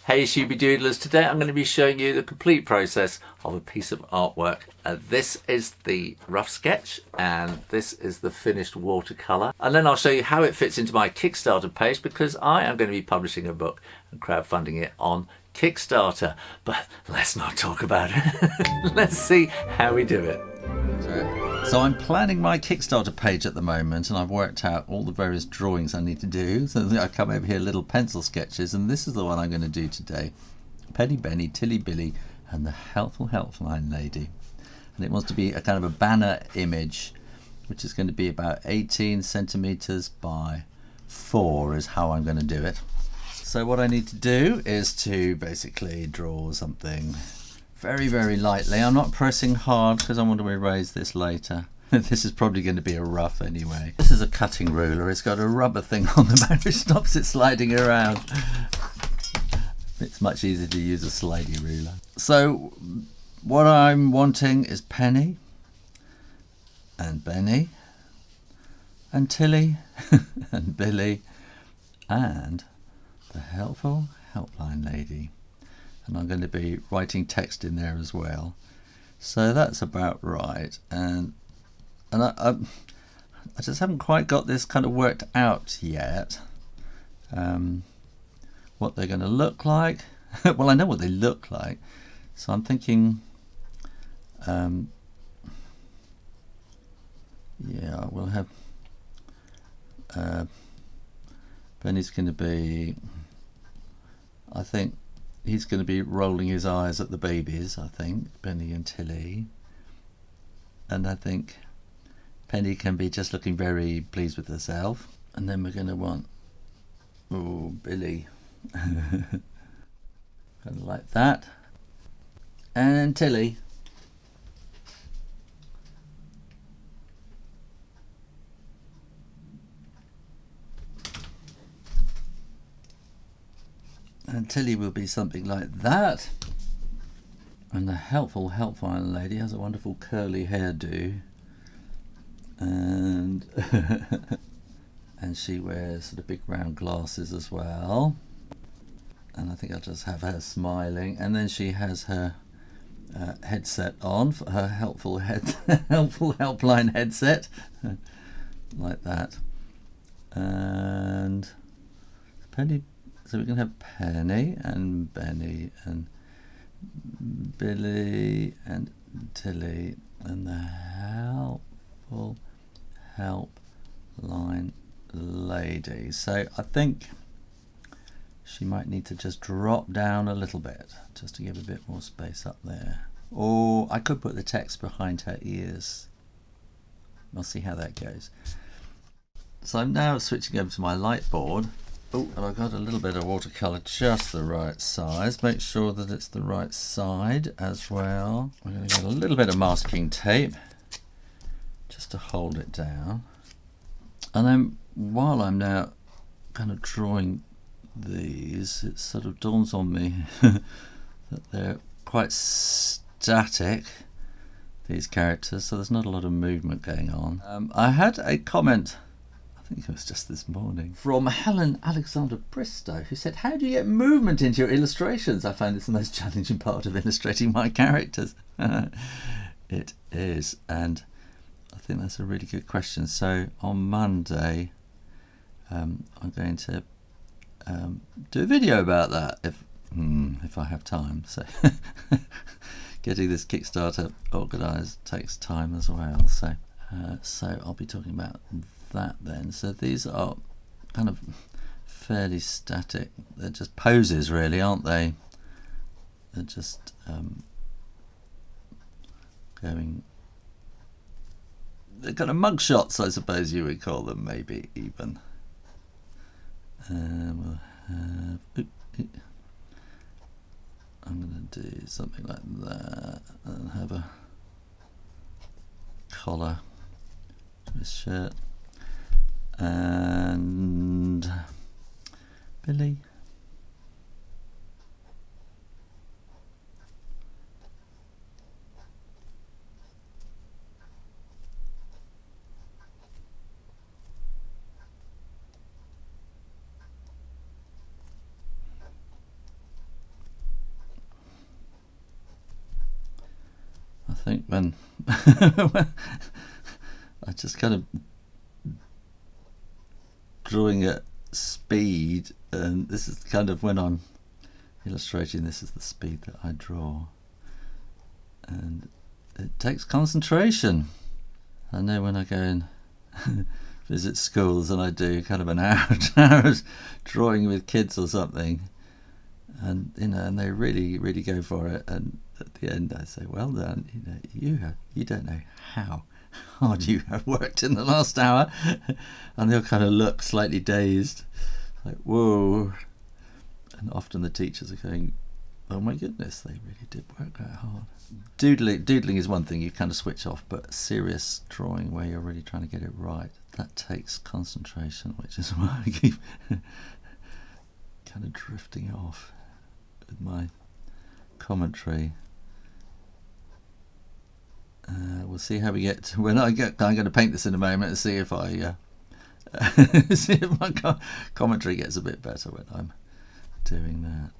Hey Shooby Doodlers, today I'm going to be showing you the complete process of a piece of artwork. This is the rough sketch and this is the finished watercolour, and then I'll show you how it fits into my Kickstarter page because I am going to be publishing a book and crowdfunding it on Kickstarter. But let's not talk about it. Let's see how we do it. So I'm planning my Kickstarter page at the moment, and I've worked out all the various drawings I need to do. So I come over here, little pencil sketches, and this is the one I'm going to do today. Penny Benny, Tilly Billy, and the Helpful Helpline Lady. And it wants to be a kind of a banner image, which is going to be about 18 centimeters by 4 is how I'm going to do it. So what I need to do is to basically draw something very, very lightly. I'm not pressing hard because I want to erase this later. This is probably going to be a rough anyway. This is a cutting ruler. It's got a rubber thing on the back which stops it sliding around. It's much easier to use a slidey ruler. So what I'm wanting is Penny and Benny and Tilly and Billy and the Helpful Helpline Lady. And I'm going to be writing text in there as well. So that's about right. And I just haven't quite got this kind of worked out yet. What they're going to look like. Well, I know what they look like. So I'm thinking, yeah, we'll have Benny's going to be, I think, he's going to be rolling his eyes at the babies, I think, Benny and Tilly. And I think Penny can be just looking very pleased with herself. And then we're going to want, oh, Billy. Kind of like that. And Tilly. And Tilly will be something like that. And the Helpful Helpline Lady has a wonderful curly hairdo. And and she wears sort of big round glasses as well. And I think I'll just have her smiling. And then she has her headset on, for her Helpful Helpline headset. Like that. And Penny. So we can have Penny and Benny and Billy and Tilly and the Helpful Helpline Lady. So I think she might need to just drop down a little bit just to give a bit more space up there. Or I could put the text behind her ears. We'll see how that goes. So I'm now switching over to my Lightboard. Oh, and I've got a little bit of watercolour, just the right size. Make sure that it's the right side as well. I'm going to get a little bit of masking tape just to hold it down. And then while I'm now kind of drawing these, it sort of dawns on me that they're quite static, these characters, so there's not a lot of movement going on. I had a comment, I think it was just this morning, from Helen Alexander Bristow, who said, how do you get movement into your illustrations? I find it's the most challenging part of illustrating my characters. It is, and I think that's a really good question. So on Monday I'm going to do a video about that if I have time. So getting this Kickstarter organised takes time as well. So I'll be talking about that then. So these are kind of fairly static. They're just poses really, aren't they? They're just they're kind of mug shots, I suppose you would call them, maybe even. We'll have, I'm going to do something like that and have a collar to his shirt. And Billy. think when I just kind of drawing at speed, and this is kind of when I'm illustrating, this is the speed that I draw, and it takes concentration. I know when I go and visit schools and I do kind of an hour drawing with kids or something, and and they really go for it, and at the end I say, well done, you don't know how hard you have worked in the last hour. And they'll kind of look slightly dazed, like, whoa. And often the teachers are going, oh my goodness, they really did work that hard. Doodling is one thing you kind of switch off, but serious drawing where you're really trying to get it right, that takes concentration, which is why I keep kind of drifting off with my commentary. We'll see how we get to when I'm going to paint this in a moment and see if I see if my commentary gets a bit better when I'm doing that.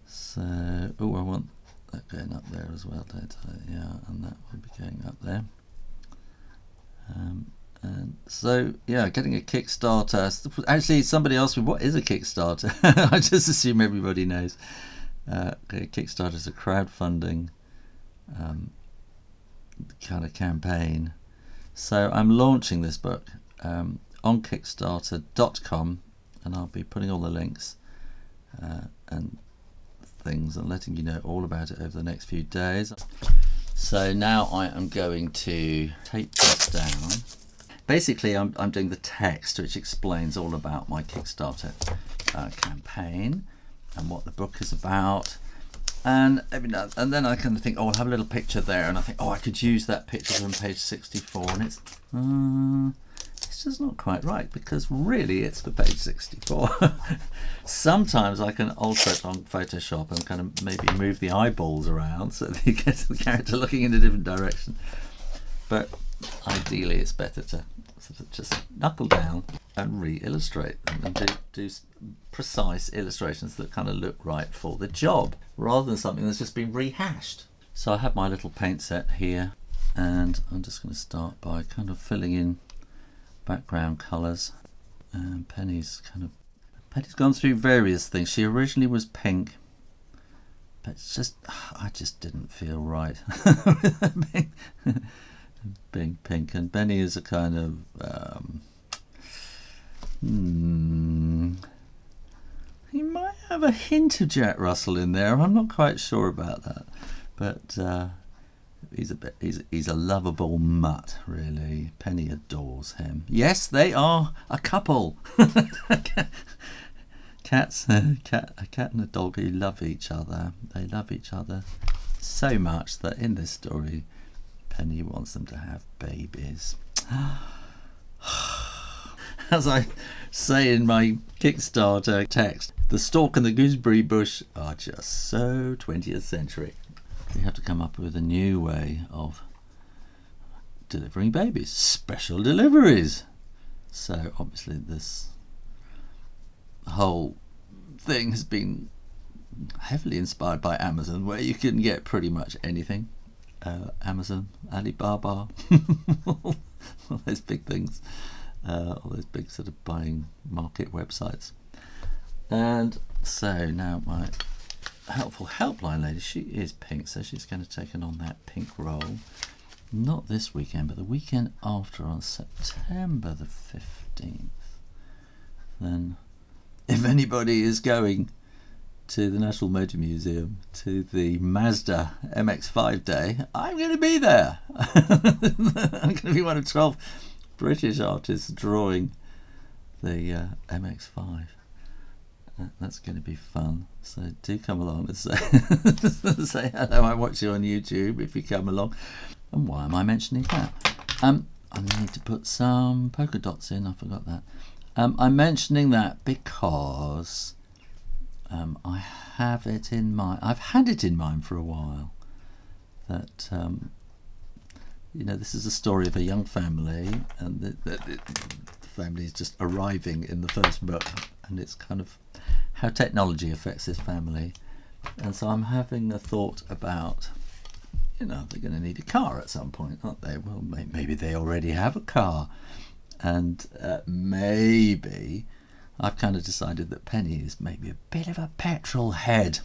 So, I want that going up there as well, don't I? Yeah, and that will be going up there. And so, yeah, getting a Kickstarter. Actually, somebody asked me, what is a Kickstarter? I just assume everybody knows. Kickstarter is a crowdfunding kind of campaign. So I'm launching this book on Kickstarter.com, and I'll be putting all the links and things and letting you know all about it over the next few days. So now I am going to tape this down. Basically, I'm doing the text which explains all about my Kickstarter campaign and what the book is about. And then I kind of think, oh, I'll have a little picture there, and I think, oh, I could use that picture from page 64, and it's just not quite right, because really it's for page 64. Sometimes I can alter it on Photoshop and kind of maybe move the eyeballs around so that you get the character looking in a different direction. But ideally it's better to sort of just knuckle down and re-illustrate them and do precise illustrations that kind of look right for the job, rather than something that's just been rehashed. So I have my little paint set here, and I'm just going to start by kind of filling in background colours. And Penny's gone through various things. She originally was pink, but I just didn't feel right being pink. And Benny is a kind of he might have a hint of Jack Russell in there. I'm not quite sure about that, but he's a lovable mutt, really. Penny adores him. Yes, they are a couple. A cat and a dog who love each other. They love each other so much that in this story, Penny wants them to have babies. As I say in my Kickstarter text, the stork and the gooseberry bush are just so 20th century. We have to come up with a new way of delivering babies, special deliveries. So obviously this whole thing has been heavily inspired by Amazon, where you can get pretty much anything. Amazon, Alibaba, all those big things, all those big sort of buying market websites. And so now my helpful helpline lady, she is pink, so she's going to take on that pink role. Not this weekend, but the weekend after, on September the 15th. Then, if anybody is going to the National Motor Museum, to the Mazda MX-5 day, I'm going to be there. I'm going to be one of 12 British artists drawing the MX-5. That's going to be fun. So do come along and say say hello. I watch you on YouTube if you come along. And why am I mentioning that? I need to put some polka dots in. I forgot that. I'm mentioning that because I have it in mind. I've had it in mind for a while that this is a story of a young family, and the family is just arriving in the first book, and it's kind of how technology affects this family. And so I'm having a thought about you know, they're going to need a car at some point, aren't they? Well, maybe they already have a car. And maybe I've kind of decided that Penny is maybe a bit of a petrol head.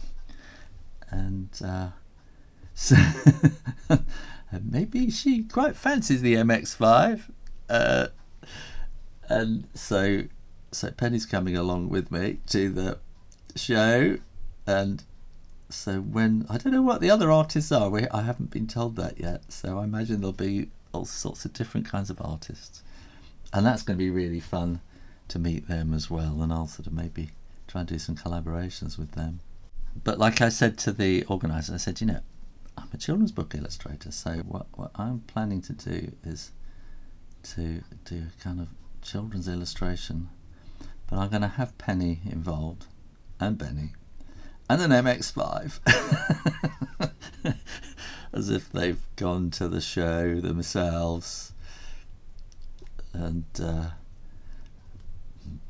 And so maybe she quite fancies the MX-5. And so Penny's coming along with me to the show. And so when, I don't know what the other artists are, I haven't been told that yet. So I imagine there'll be all sorts of different kinds of artists. And that's going to be really fun to meet them as well. And I'll sort of maybe try and do some collaborations with them. But like I said to the organiser, I said, you know, I'm a children's book illustrator. So what I'm planning to do is to do a kind of children's illustration. But I'm going to have Penny involved, and Benny, and an MX-5. As if they've gone to the show themselves. And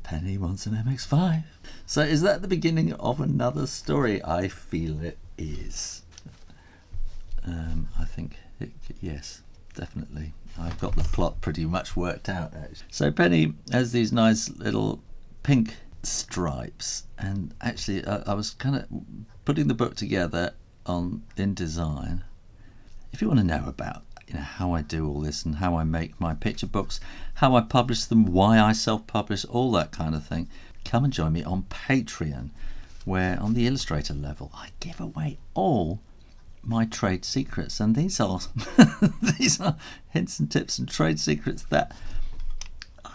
Penny wants an MX-5. So is that the beginning of another story? I feel it is. I think, yes, definitely. I've got the plot pretty much worked out, actually. So Penny has these nice little pink stripes. And actually, I was kind of putting the book together on InDesign. If you want to know about how I do all this and how I make my picture books, how I publish them, why I self-publish, all that kind of thing, come and join me on Patreon, where on the illustrator level I give away all my trade secrets, and these are these are hints and tips and trade secrets that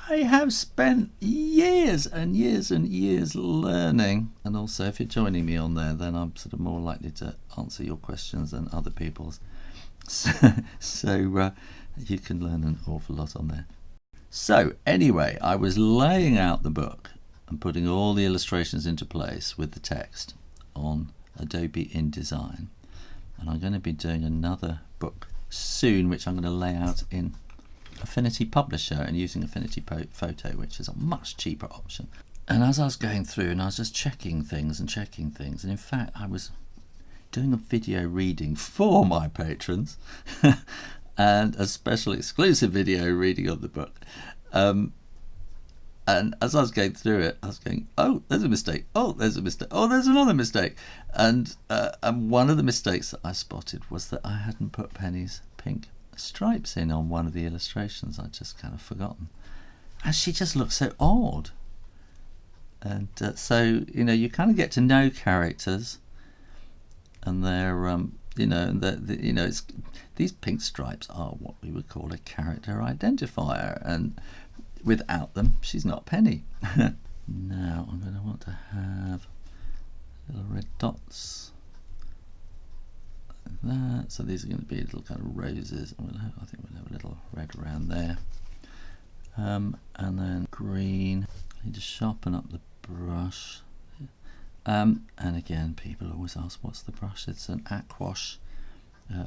I have spent years and years and years learning. And also, if you're joining me on there, then I'm sort of more likely to answer your questions than other people's. So you can learn an awful lot on there. So anyway, I was laying out the book and putting all the illustrations into place with the text on Adobe InDesign, and I'm going to be doing another book soon, which I'm going to lay out in Affinity Publisher and using Affinity Photo, which is a much cheaper option. And as I was going through, and I was just checking things, and in in fact I was doing a video reading for my patrons and a special exclusive video reading of the book. And as I was going through it, I was going, oh, there's a mistake. Oh, there's a mistake. Oh, there's another mistake. And one of the mistakes that I spotted was that I hadn't put Penny's pink stripes in on one of the illustrations. I'd just kind of forgotten. And she just looks so odd. And so, you kind of get to know characters. And they're, it's, these pink stripes are what we would call a character identifier, and without them, she's not Penny. Now I'm going to want to have little red dots like that. So these are going to be little kind of roses. I think we'll have a little red around there, and then green. I need to sharpen up the brush. And again, people always ask, what's the brush? It's an Aquash,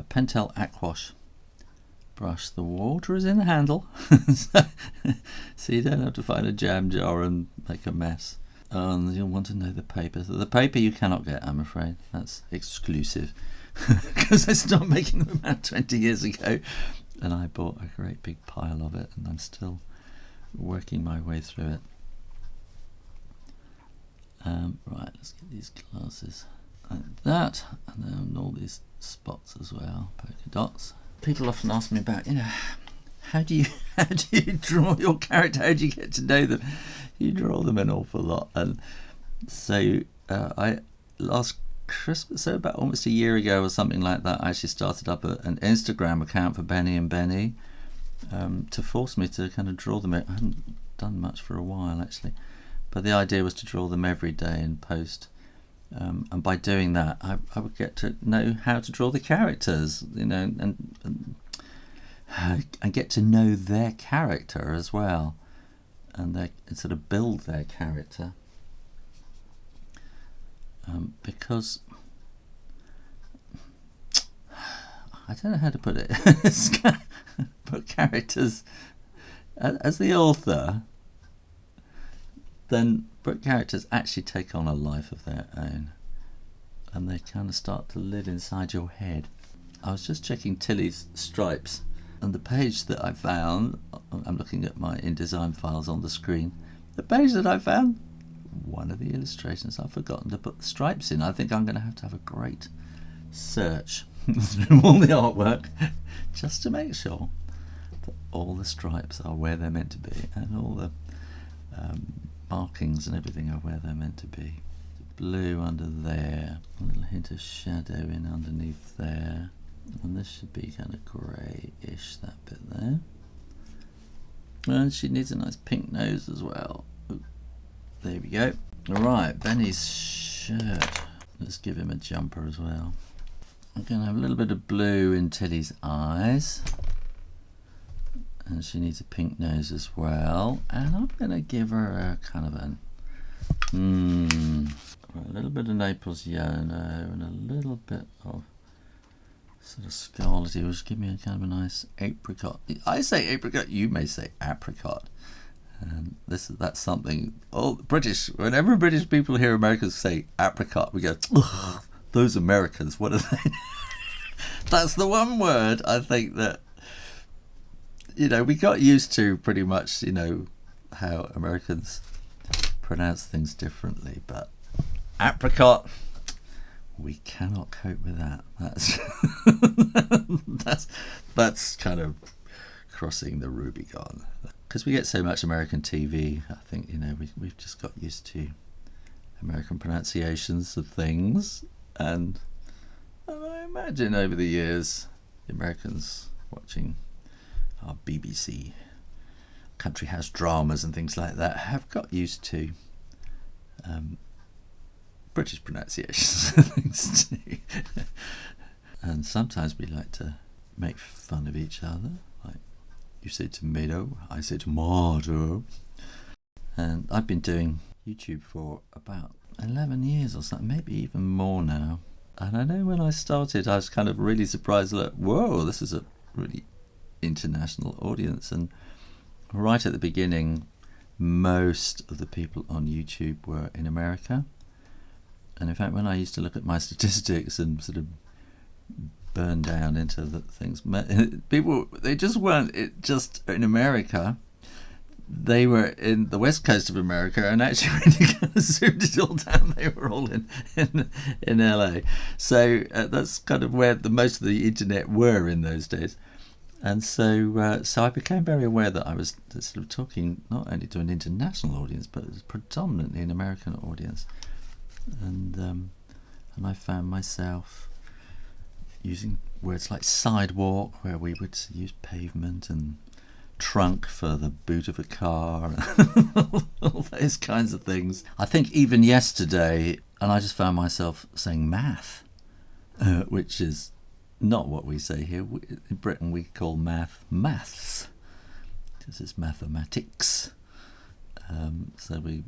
Pentel Aquash brush. The water is in the handle, so you don't have to find a jam jar and make a mess. And you'll want to know the paper. The paper you cannot get, I'm afraid. That's exclusive, because I stopped making them about 20 years ago, and I bought a great big pile of it, and I'm still working my way through it. Right, let's get these glasses like that, and then all these spots as well, polka dots. People often ask me about, how do you draw your character? How do you get to know them? You draw them an awful lot, and so I last Christmas, so about almost a year ago or something like that, I actually started up an Instagram account for Benny and Benny to force me to kind of draw them. I hadn't done much for a while actually. But the idea was to draw them every day and post. And by doing that, I would get to know how to draw the characters, and get to know their character as well, and sort of build their character. Because I don't know how to put it. Put characters as the author. Then book characters actually take on a life of their own, and they kind of start to live inside your head. I was just checking Tilly's stripes, and the page that I found, I'm looking at my InDesign files on the screen, the page that I found, one of the illustrations, I've forgotten to put the stripes in. I think I'm going to have a great search through all the artwork just to make sure that all the stripes are where they're meant to be, and all the markings and everything are where they're meant to be. Blue under there, a little hint of shadow in underneath there, and this should be kind of grey-ish, that bit there. And she needs a nice pink nose as well. Ooh, there we go. Alright, Benny's shirt. Let's give him a jumper as well. I'm going to have a little bit of blue in Tilly's eyes. And she needs a pink nose as well. And I'm going to give her a kind of a little bit of Naples yellow and a little bit of sort of scarlety, which give me a kind of a nice apricot. I say apricot, you may say apricot. And that's something, whenever British people hear Americans say apricot, we go, ugh, those Americans, what are they? That's the one word I think that, we got used to pretty much, how Americans pronounce things differently, but apricot, we cannot cope with that. That's kind of crossing the Rubicon, because we get so much American TV. I think we've just got used to American pronunciations of things, and I imagine over the years the Americans watching our BBC country house dramas and things like that have got used to British pronunciations of things too. And sometimes we like to make fun of each other, like you say tomato, I say tomato. And I've been doing YouTube for about 11 years or something, maybe even more now. And I know when I started I was kind of really surprised, like, whoa, this is a really international audience. And right at the beginning, most of the people on YouTube were in America. And in fact, when I used to look at my statistics and sort of burn down into the things, people, they just weren't just in America. They were in the west coast of America, and actually when you kind of zoomed it all down, they were all in LA. So that's kind of where most of the internet were in those days. And so I became very aware that I was sort of talking not only to an international audience, but it was predominantly an American audience. And I found myself using words like sidewalk, where we would use pavement, and trunk for the boot of a car, all those kinds of things. I think even yesterday, and I just found myself saying math, which is not what we say here. In Britain we call maths, because it's mathematics. So we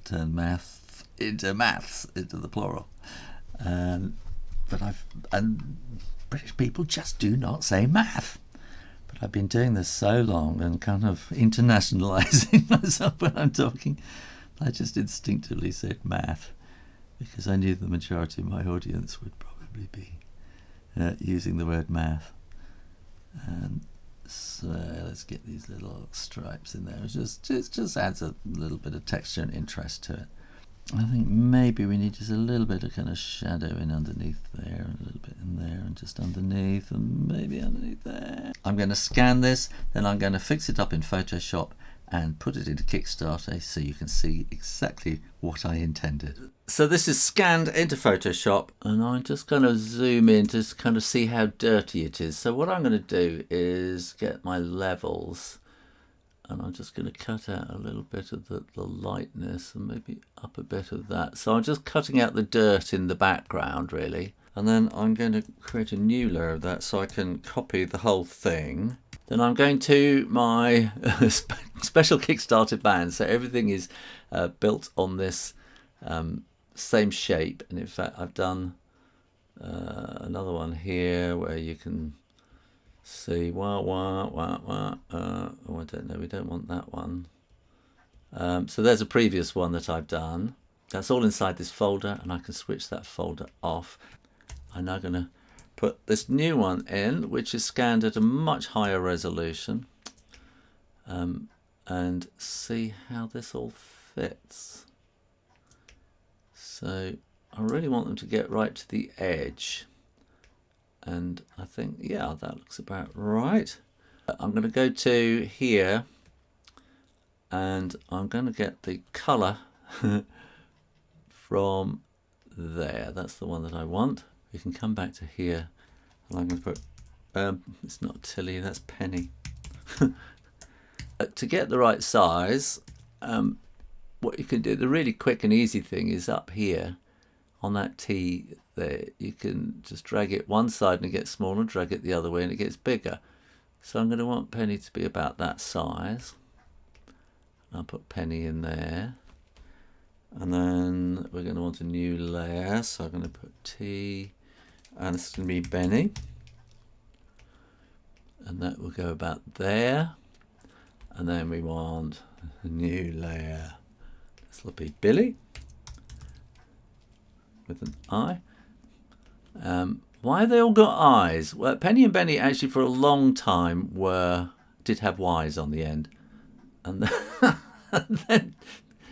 turn math into maths, into the plural. But British people just do not say math. But I've been doing this so long and kind of internationalizing myself when I'm talking, I just instinctively said math, because I knew the majority of my audience would probably be using the word math. And so let's get these little stripes in there. It just adds a little bit of texture and interest to it. I think maybe we need just a little bit of kind of shadow in underneath there, and a little bit in there, and just underneath, and maybe underneath there. I'm going to scan this, then I'm going to fix it up in Photoshop and put it into Kickstarter so you can see exactly what I intended. So this is scanned into Photoshop, and I'm just going to zoom in to kind of see how dirty it is. So what I'm going to do is get my levels, and I'm just going to cut out a little bit of the lightness, and maybe up a bit of that. So I'm just cutting out the dirt in the background, really. And then I'm going to create a new layer of that so I can copy the whole thing. Then I'm going to my special Kickstarter band. So everything is built on this same shape. And in fact, I've done another one here where you can see, oh, I don't know, we don't want that one. So there's a previous one that I've done. That's all inside this folder, and I can switch that folder off. I'm now going to put this new one in, which is scanned at a much higher resolution, and see how this all fits. So I really want them to get right to the edge, and I think, yeah, that looks about right. I'm going to go to here, and I'm going to get the colour from there. That's the one that I want. We can come back to here, and I'm going to put, it's not Tilly, that's Penny. To get the right size, what you can do, the really quick and easy thing is up here on that T there, you can just drag it one side and it gets smaller, drag it the other way and it gets bigger. So I'm going to want Penny to be about that size. I'll put Penny in there, and then we're going to want a new layer, so I'm going to put T, and this is going to be Benny, and that will go about there. And then we want a new layer. This will be Billy with an I. Why have they all got I's? Well, Penny and Benny actually for a long time did have Y's on the end. And then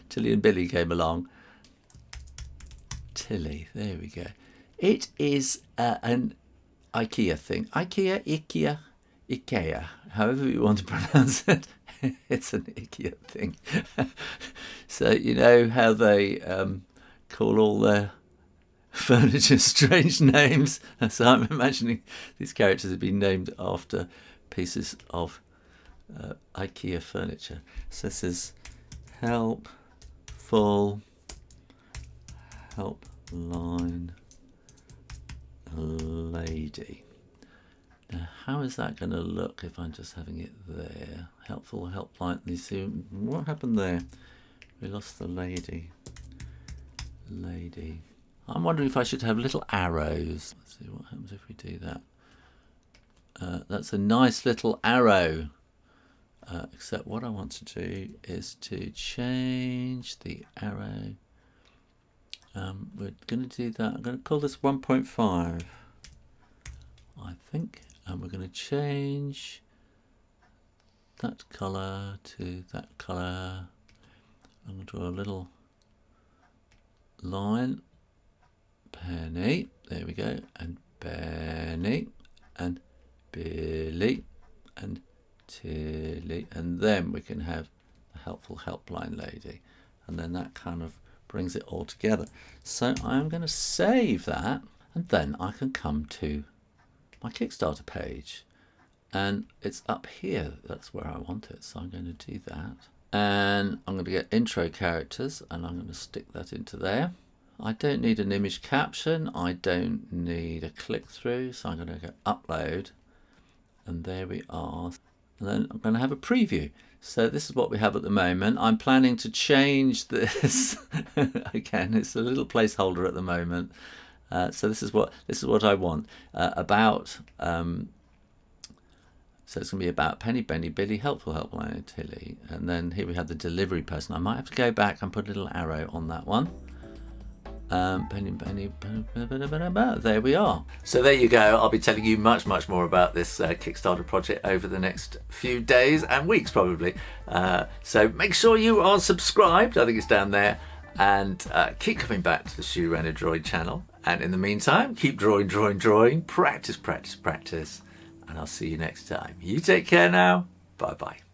Tilly and Billy came along. Tilly, there we go. It is an IKEA thing. IKEA, however you want to pronounce it. It's an IKEA thing. So you know how they call all their furniture strange names. So I'm imagining these characters have been named after pieces of IKEA furniture. So this is helpline lady. Now, how is that going to look if I'm just having it there? Helpful helpline. You see what happened there? We lost the lady. I'm wondering if I should have little arrows. Let's see what happens if we do that. That's a nice little arrow. Except what I want to do is to change the arrow. We're going to do that. I'm going to call this 1.5, I think. And we're going to change that colour to that colour. I'm going to draw a little line. Penny, there we go, and Benny, and Billy, and Tilly, and then we can have a helpful helpline lady, and then that kind of brings it all together. So I'm going to save that, and then I can come to my Kickstarter page, and it's up here. That's where I want it, so I'm going to do that, and I'm going to get intro characters, and I'm going to stick that into there. I don't need an image caption, I don't need a click-through, so I'm going to go upload, and there we are. And then I'm going to have a preview. So this is what we have at the moment. I'm planning to change this. Again, it's a little placeholder at the moment. So this is what I want. So it's going to be about Penny, Benny, Billy, helpful helpline, Tilly, and then here we have the delivery person. I might have to go back and put a little arrow on that one. Penny, there we are. So there you go. I'll be telling you much more about this Kickstarter project over the next few days and weeks probably. So make sure you are subscribed. I think it's down there. And keep coming back to the Stu Renner Drawing channel. And in the meantime, keep drawing. Practice. And I'll see you next time. You take care now. Bye-bye.